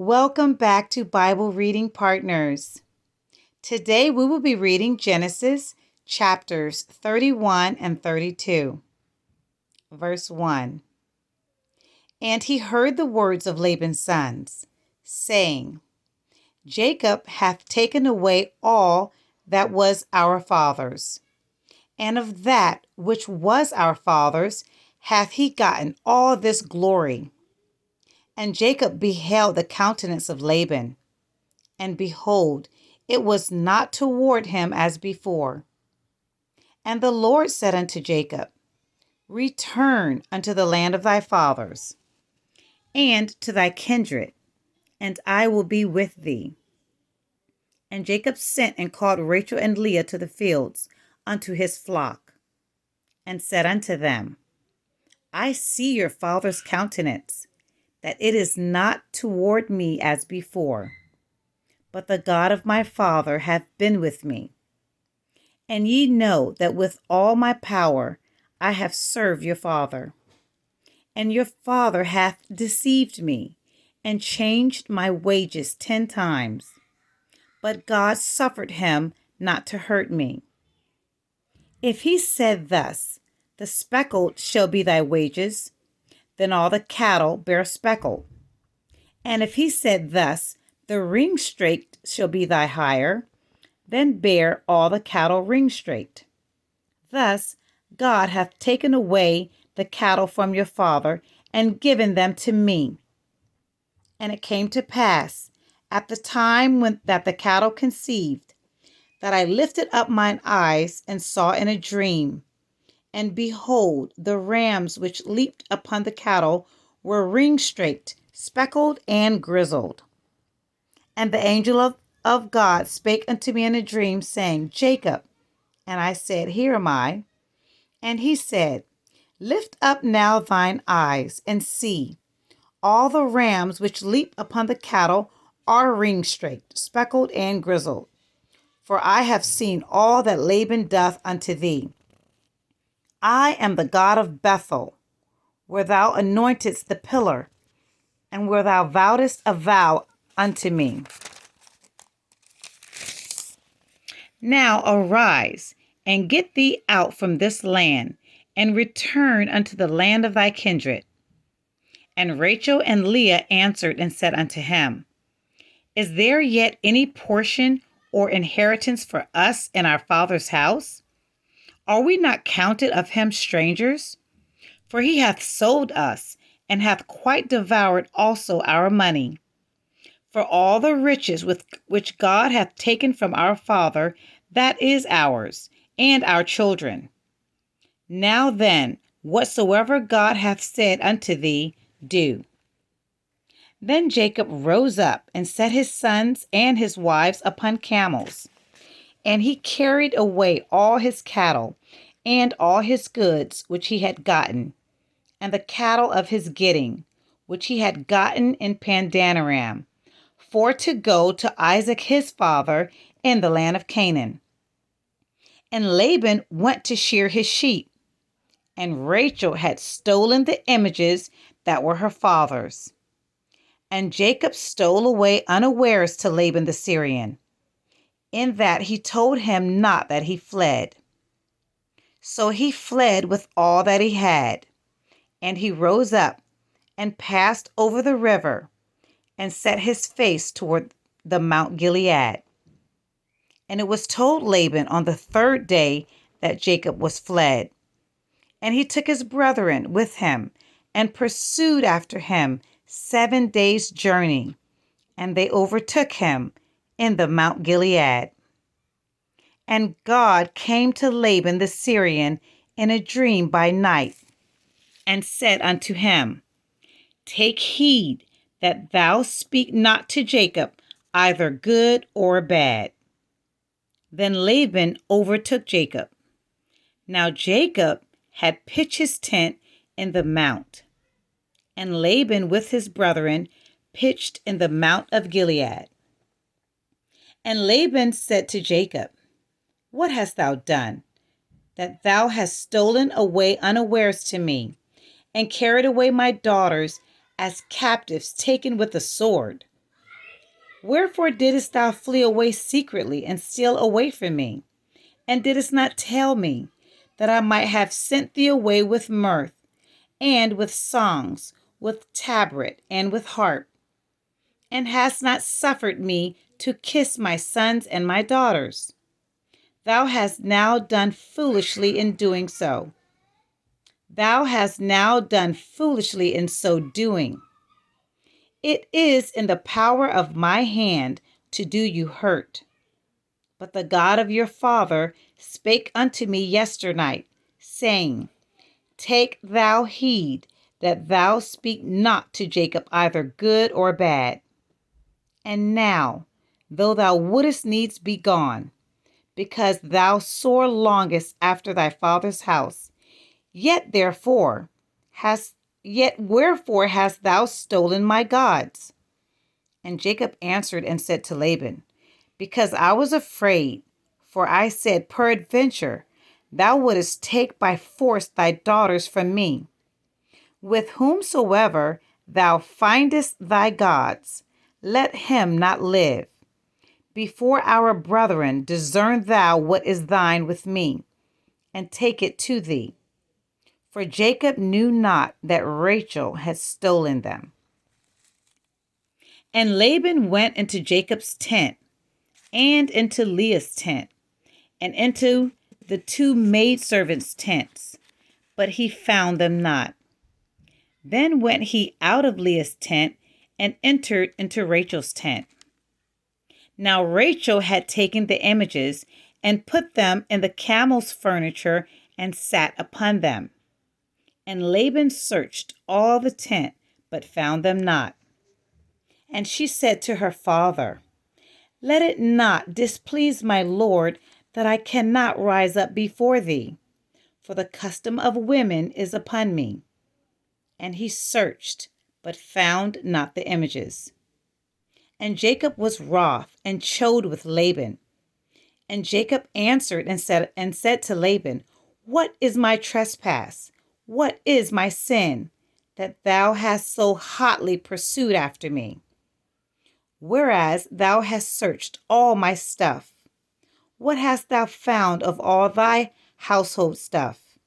Welcome back to Bible Reading Partners. Today we will be reading Genesis chapters 31 and 32. Verse 1. And he heard the words of Laban's sons, saying, Jacob hath taken away all that was our father's, and of that which was our father's hath he gotten all this glory. And Jacob beheld the countenance of Laban, and behold, it was not toward him as before. And the Lord said unto Jacob, Return unto the land of thy fathers, and to thy kindred, and I will be with thee. And Jacob sent and called Rachel and Leah to the fields unto his flock, and said unto them, I see your father's countenance, that it is not toward me as before, but the God of my father hath been with me. And ye know that with all my power I have served your father. And your father hath deceived me, and changed my wages 10 times. But God suffered him not to hurt me. If he said thus, The speckled shall be thy wages, then all the cattle bear speckled. And if he said thus, The ring-straked shall be thy hire, then bear all the cattle ring-straked. Thus God hath taken away the cattle from your father, and given them to me. And it came to pass, at the time that the cattle conceived, that I lifted up mine eyes, and saw in a dream, and behold, the rams which leaped upon the cattle were ring-straked, speckled, and grizzled. And the angel of God spake unto me in a dream, saying, Jacob. And I said, Here am I. And he said, Lift up now thine eyes, and see, all the rams which leap upon the cattle are ring-straked, speckled, and grizzled. For I have seen all that Laban doth unto thee. I am the God of Bethel, where thou anointedst the pillar, and where thou vowedst a vow unto me. Now arise, and get thee out from this land, and return unto the land of thy kindred. And Rachel and Leah answered and said unto him, Is there yet any portion or inheritance for us in our father's house? Are we not counted of him strangers? For he hath sold us, and hath quite devoured also our money. For all the riches which God hath taken from our father, that is ours, and our children. Now then, whatsoever God hath said unto thee, do. Then Jacob rose up, and set his sons and his wives upon camels. And he carried away all his cattle, and all his goods which he had gotten, and the cattle of his getting, which he had gotten in Pandanaram, for to go to Isaac his father in the land of Canaan. And Laban went to shear his sheep, and Rachel had stolen the images that were her father's. And Jacob stole away unawares to Laban the Syrian, in that he told him not that he fled. So he fled with all that he had, and he rose up and passed over the river, and set his face toward the Mount Gilead. And it was told Laban on the 3rd day that Jacob was fled. And he took his brethren with him, and pursued after him 7 days' journey, and they overtook him in the Mount Gilead. And God came to Laban the Syrian in a dream by night, and said unto him, Take heed that thou speak not to Jacob either good or bad. Then Laban overtook Jacob. Now Jacob had pitched his tent in the mount, and Laban with his brethren pitched in the mount of Gilead. And Laban said to Jacob, What hast thou done, that thou hast stolen away unawares to me, and carried away my daughters as captives taken with the sword? Wherefore didst thou flee away secretly and steal away from me, and didst not tell me, that I might have sent thee away with mirth, and with songs, with tabret, and with harp, and hast not suffered me to kiss my sons and my daughters? Thou hast now done foolishly in doing so. Thou hast now done foolishly in so doing. It is in the power of my hand to do you hurt. But the God of your father spake unto me yesternight, saying, Take thou heed that thou speak not to Jacob either good or bad. And now, though thou wouldest needs be gone, because thou sore longest after thy father's house, yet wherefore hast thou stolen my gods? And Jacob answered and said to Laban, Because I was afraid, for I said, Peradventure thou wouldest take by force thy daughters from me. With whomsoever thou findest thy gods, let him not live. Before our brethren discern thou what is thine with me, and take it to thee. For Jacob knew not that Rachel had stolen them. And Laban went into Jacob's tent, and into Leah's tent, and into the two maidservants' tents, but he found them not. Then went he out of Leah's tent, and entered into Rachel's tent. Now Rachel had taken the images, and put them in the camel's furniture, and sat upon them. And Laban searched all the tent, but found them not. And she said to her father, Let it not displease my lord that I cannot rise up before thee, for the custom of women is upon me. And he searched, but found not the images. And Jacob was wroth, and chode with Laban. And Jacob answered and said to Laban, What is my trespass? What is my sin, that thou hast so hotly pursued after me? Whereas thou hast searched all my stuff, what hast thou found of all thy household stuff?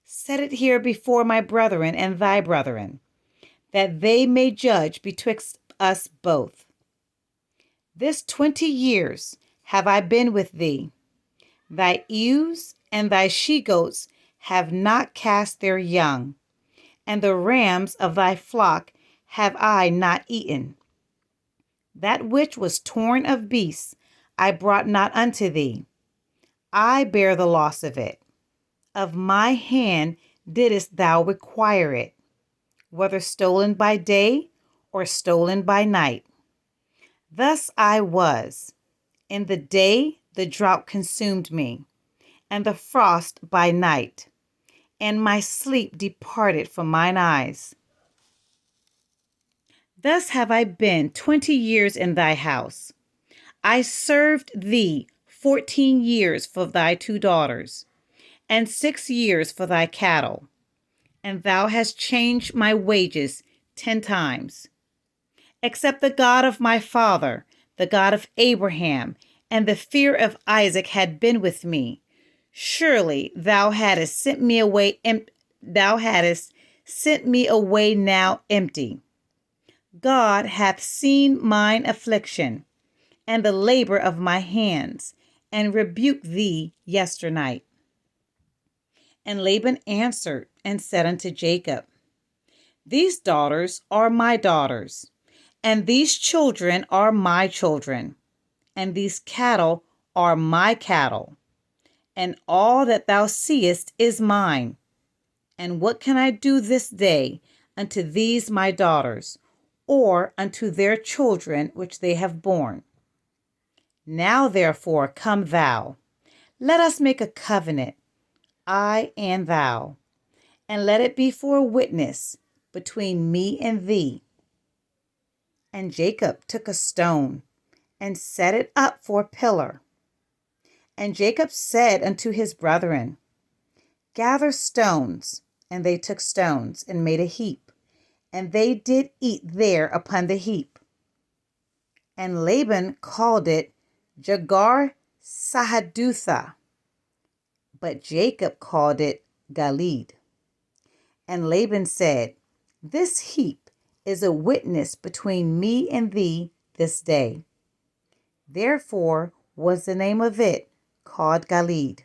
Set it here before my brethren and thy brethren, that they may judge betwixt us both. This 20 years have I been with thee. Thy ewes and thy she-goats have not cast their young, and the rams of thy flock have I not eaten. That which was torn of beasts I brought not unto thee. I bear the loss of it. Of my hand didst thou require it, whether stolen by day or stolen by night. Thus I was. In the day the drought consumed me, and the frost by night, and my sleep departed from mine eyes. Thus have I been 20 years in thy house. I served thee 14 years for thy 2 daughters, and 6 years for thy cattle, and thou hast changed my wages 10 times. Except the God of my father, the God of Abraham, and the fear of Isaac had been with me, surely thou hadst sent me away now empty. God hath seen mine affliction and the labor of my hands, and rebuked thee yesternight. And Laban answered and said unto Jacob, These daughters are my daughters, and these children are my children, and these cattle are my cattle, and all that thou seest is mine. And what can I do this day unto these my daughters, or unto their children which they have borne? Now therefore come thou, let us make a covenant, I and thou, and let it be for a witness between me and thee. And Jacob took a stone and set it up for a pillar. And Jacob said unto his brethren, Gather stones. And they took stones and made a heap, and they did eat there upon the heap. And Laban called it Jagar Sahadutha, but Jacob called it Gilead. And Laban said, This heap is a witness between me and thee this day. Therefore was the name of it called Gilead.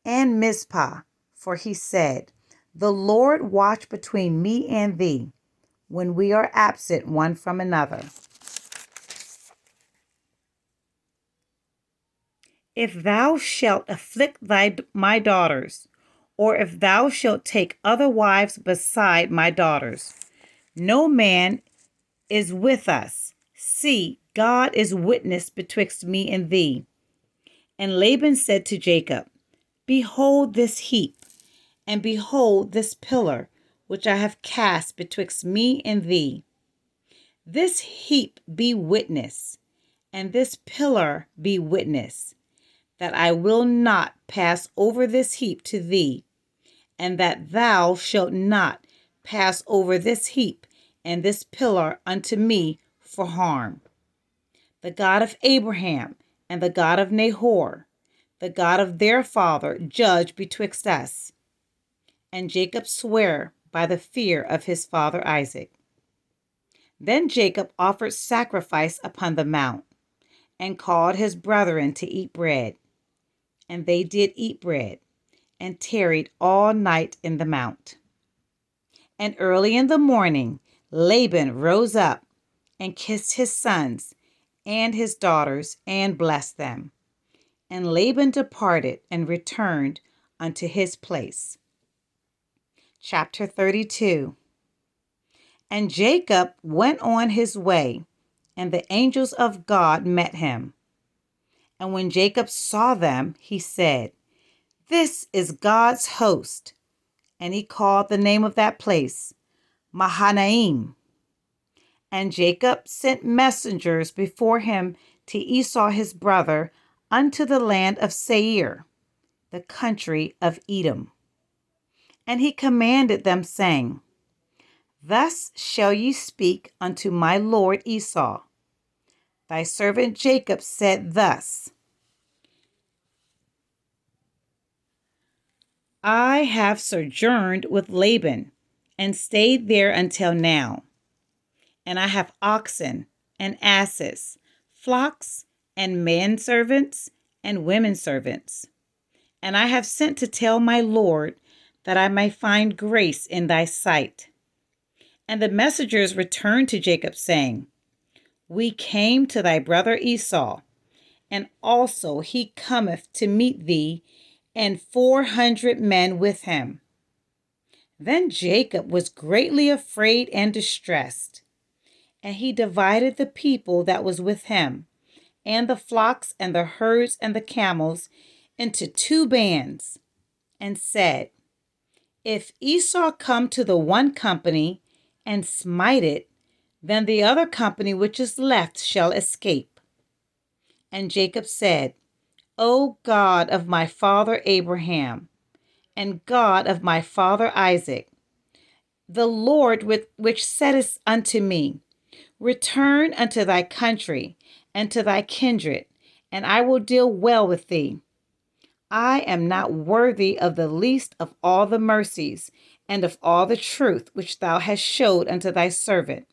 And Mizpah, for he said, The Lord watch between me and thee, when we are absent one from another. If thou shalt afflict my daughters, or if thou shalt take other wives beside my daughters, no man is with us. See, God is witness betwixt me and thee. And Laban said to Jacob, Behold this heap, and behold this pillar, which I have cast betwixt me and thee. This heap be witness, and this pillar be witness, that I will not pass over this heap to thee, and that thou shalt not pass over this heap and this pillar unto me for harm. The God of Abraham and the God of Nahor, the God of their father, judge betwixt us. And Jacob sware by the fear of his father Isaac. Then Jacob offered sacrifice upon the mount, and called his brethren to eat bread. And they did eat bread, and tarried all night in the mount. And early in the morning Laban rose up, and kissed his sons and his daughters, and blessed them. And Laban departed and returned unto his place. Chapter 32. And Jacob went on his way, and the angels of God met him. And when Jacob saw them, he said, This is God's host. And he called the name of that place Mahanaim. And Jacob sent messengers before him to Esau his brother unto the land of Seir, the country of Edom. And he commanded them, saying, Thus shall ye speak unto my lord Esau. Thy servant Jacob said thus, I have sojourned with Laban, and stayed there until now. And I have oxen and asses, flocks and menservants and women servants. And I have sent to tell my lord that I may find grace in thy sight. And the messengers returned to Jacob, saying, We came to thy brother Esau, and also he cometh to meet thee, and 400 men with him. Then Jacob was greatly afraid and distressed, and he divided the people that was with him, and the flocks and the herds and the camels, into 2 bands, and said, If Esau come to the one company and smite it, then the other company which is left shall escape. And Jacob said, O God of my father Abraham, and God of my father Isaac, the Lord which saidst unto me, Return unto thy country and to thy kindred, and I will deal well with thee. I am not worthy of the least of all the mercies and of all the truth which thou hast showed unto thy servant.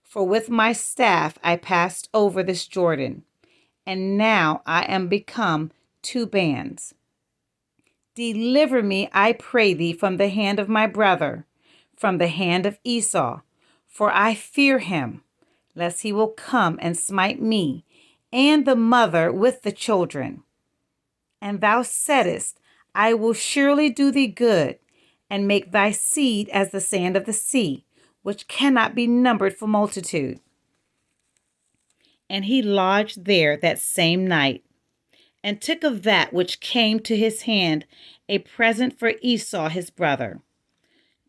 For with my staff I passed over this Jordan, and now I am become 2 bands. Deliver me, I pray thee, from the hand of my brother, from the hand of Esau, for I fear him, lest he will come and smite me, and the mother with the children. And thou saidst, I will surely do thee good, and make thy seed as the sand of the sea, which cannot be numbered for multitude. And he lodged there that same night, and took of that which came to his hand a present for Esau his brother,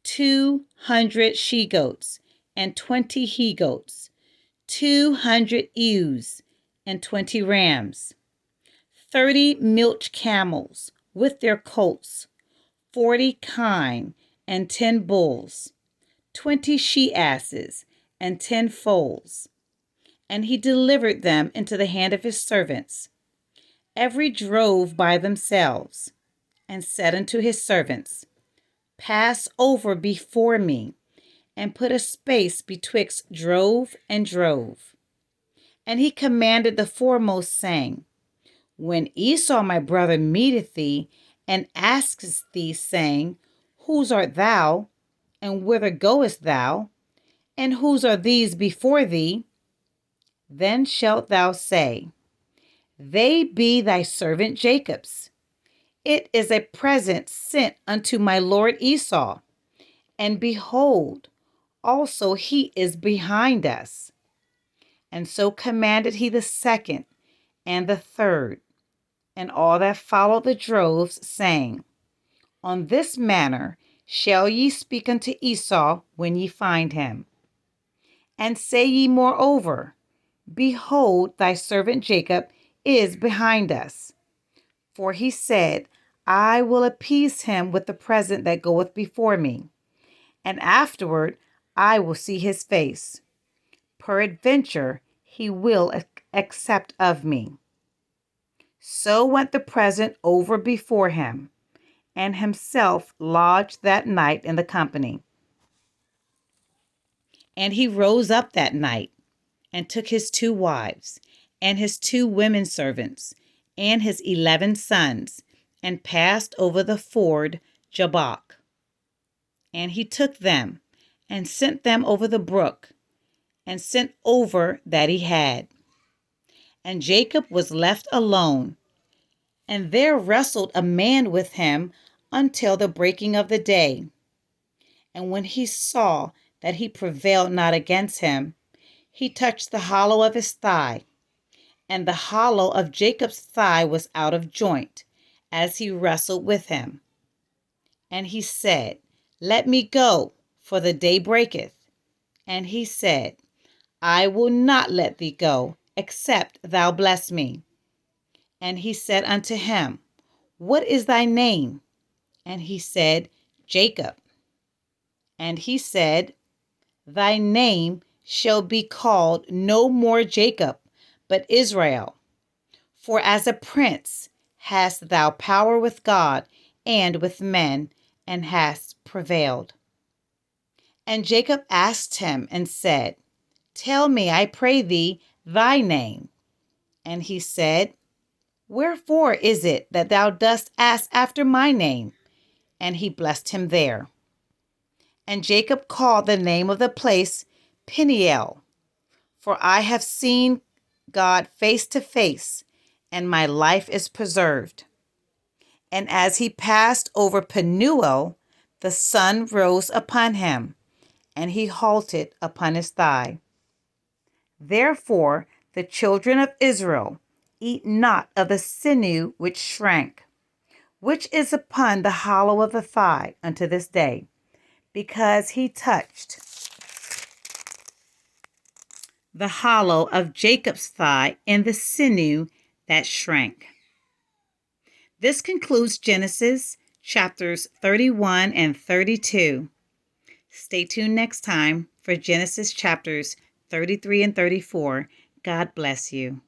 200 she-goats, and 20 he-goats, 200 ewes, and 20 rams, 30 milch camels with their colts, 40 kine, and 10 bulls, 20 she-asses, and 10 foals. and he delivered them into the hand of his servants. Every drove by themselves, and said unto his servants, Pass over before me, and put a space betwixt drove and drove. And he commanded the foremost, saying, When Esau my brother meeteth thee, and asketh thee, saying, Whose art thou, and whither goest thou, and whose are these before thee? Then shalt thou say, They be thy servant Jacob's. It is a present sent unto my lord Esau. And behold, also he is behind us. And so commanded he the second and the third, and all that followed the droves, saying, On this manner shall ye speak unto Esau when ye find him. And say ye moreover, Behold, thy servant Jacob is behind us. For he said, I will appease him with the present that goeth before me, and afterward I will see his face. Peradventure he will accept of me. So went the present over before him, and himself lodged that night in the company. And he rose up that night, and took his 2 wives, and his 2 women servants, and his 11 sons, and passed over the ford Jabbok. And he took them, and sent them over the brook, and sent over that he had. And Jacob was left alone, and there wrestled a man with him until the breaking of the day. And when he saw that he prevailed not against him, he touched the hollow of his thigh, and the hollow of Jacob's thigh was out of joint, as he wrestled with him. And he said, Let me go, for the day breaketh. And he said, I will not let thee go, except thou bless me. And he said unto him, What is thy name? And he said, Jacob. And he said, Thy name shall be called no more Jacob, but Israel. For as a prince hast thou power with God and with men, and hast prevailed. And Jacob asked him and said, Tell me, I pray thee, thy name. And he said, Wherefore is it that thou dost ask after my name? And he blessed him there. And Jacob called the name of the place Peniel, for I have seen God face to face, and my life is preserved. And as he passed over Penuel, the sun rose upon him, and he halted upon his thigh. Therefore the children of Israel eat not of the sinew which shrank, which is upon the hollow of the thigh unto this day, because he touched the hollow of Jacob's thigh in the sinew that shrank. This concludes Genesis chapters 31 and 32. Stay tuned next time for Genesis chapters 33 and 34. God bless you.